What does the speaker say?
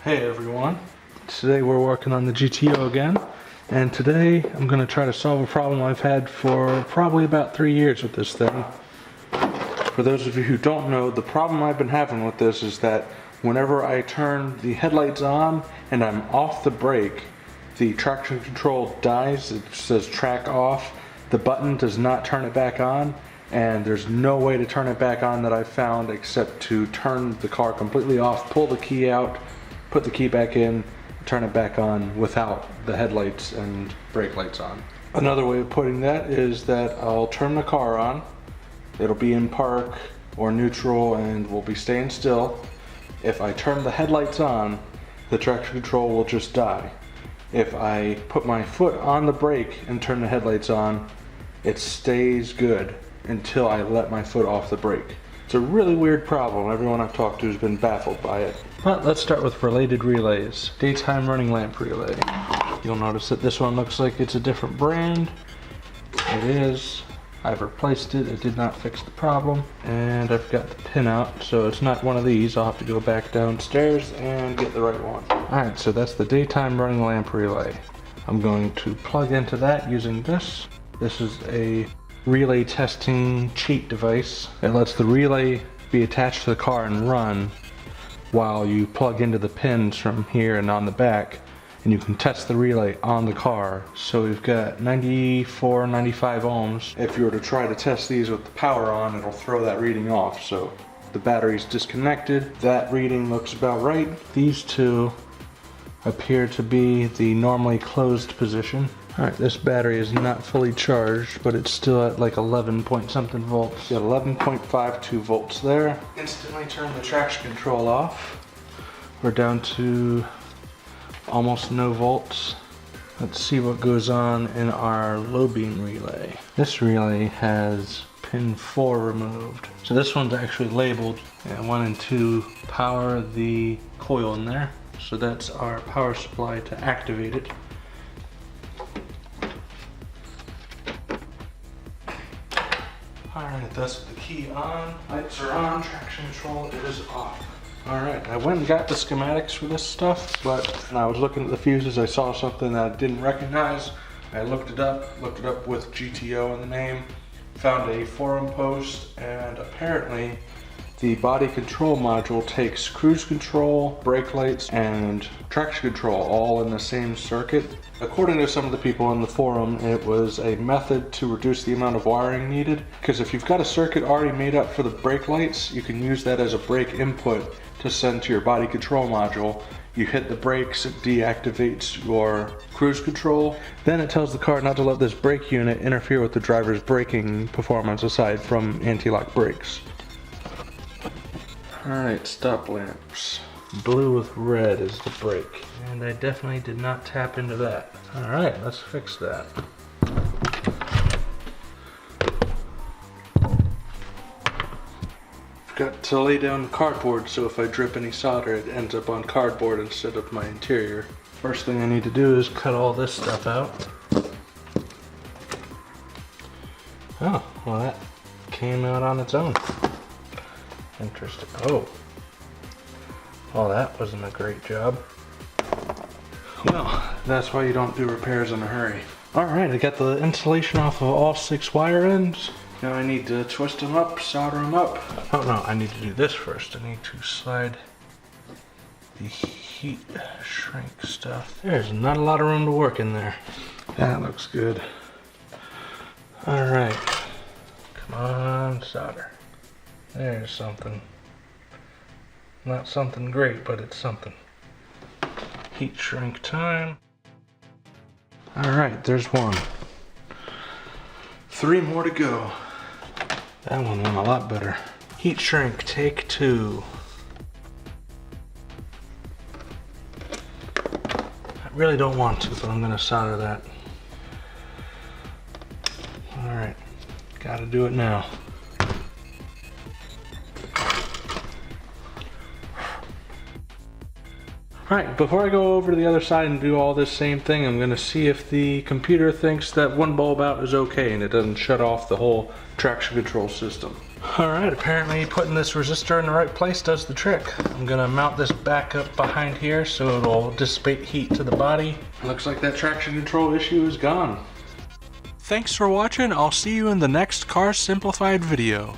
Hey everyone, today we're working on the GTO again, and today I'm going to try to solve a problem I've had for probably about 3 years with this thing. For those of you who don't know, the problem I've been having with this is that whenever I turn the headlights on and I'm off the brake, the traction control dies. It says track off. The button does not turn it back on, and there's no way to turn it back on that I've found except to turn the car completely off, pull the key out, put the key back in, turn it back on without the headlights and brake lights on. Another way of putting that is that I'll turn the car on, it'll be in park or neutral and we'll be staying still. If I turn the headlights on, the traction control will just die. If I put my foot on the brake and turn the headlights on, it stays good until I let my foot off the brake. It's a really weird problem. Everyone I've talked to has been baffled by it. But let's start with related relays. Daytime running lamp relay. You'll notice that this one looks like it's a different brand. It is. I've replaced it. It did not fix the problem. And I've got the pin out, so it's not one of these. I'll have to go back downstairs and get the right one. Alright, so that's the daytime running lamp relay. I'm going to plug into that using this. This is a relay testing cheat device. It lets the relay be attached to the car and run while you plug into the pins from here and on the back, and you can test the relay on the car. So we've got 94, 95 ohms. If you were to try to test these with the power on, it'll throw that reading off. So the battery's disconnected. That reading looks about right. These two appear to be the normally closed position. Alright, this battery is not fully charged, but it's still at like 11 point something volts. Got 11.52 volts there. Instantly turn the traction control off. We're down to almost no volts. Let's see what goes on in our low beam relay. This relay has pin 4 removed. So this one's actually labeled, and 1 and 2 power the coil in there. So that's our power supply to activate it. Alright, that's the key on. Lights are on, traction control is off. Alright, I went and got the schematics for this stuff, but when I was looking at the fuses, I saw something that I didn't recognize. I looked it up with GTO in the name, found a forum post, and apparently the body control module takes cruise control, brake lights, and traction control all in the same circuit. According to some of the people in the forum, it was a method to reduce the amount of wiring needed, because if you've got a circuit already made up for the brake lights, you can use that as a brake input to send to your body control module. You hit the brakes, it deactivates your cruise control. Then it tells the car not to let this brake unit interfere with the driver's braking performance aside from anti-lock brakes. Alright, stop lamps. Blue with red is the brake. And I definitely did not tap into that. Alright, let's fix that. I've got to lay down the cardboard so if I drip any solder it ends up on cardboard instead of my interior. First thing I need to do is cut all this stuff out. Oh, well that came out on its own. Interesting. Oh. Well, that wasn't a great job. Well, that's why you don't do repairs in a hurry. Alright, I got the insulation off of all 6 wire ends. Now I need to twist them up, solder them up. Oh no, I need to do this first. I need to slide the heat shrink stuff. There's not a lot of room to work in there. That looks good. Alright. Come on, solder. There's something. Not something great, but it's something. Heat shrink time. Alright, there's one. 3 more to go. That one went a lot better. Heat shrink, take 2. I really don't want to, but I'm gonna solder that. Alright, gotta do it now. Alright, before I go over to the other side and do all this same thing, I'm going to see if the computer thinks that one bulb out is okay and it doesn't shut off the whole traction control system. Alright, apparently putting this resistor in the right place does the trick. I'm gonna mount this back up behind here so it'll dissipate heat to the body. Looks like that traction control issue is gone. Thanks for watching. I'll see you in the next Car Simplified video.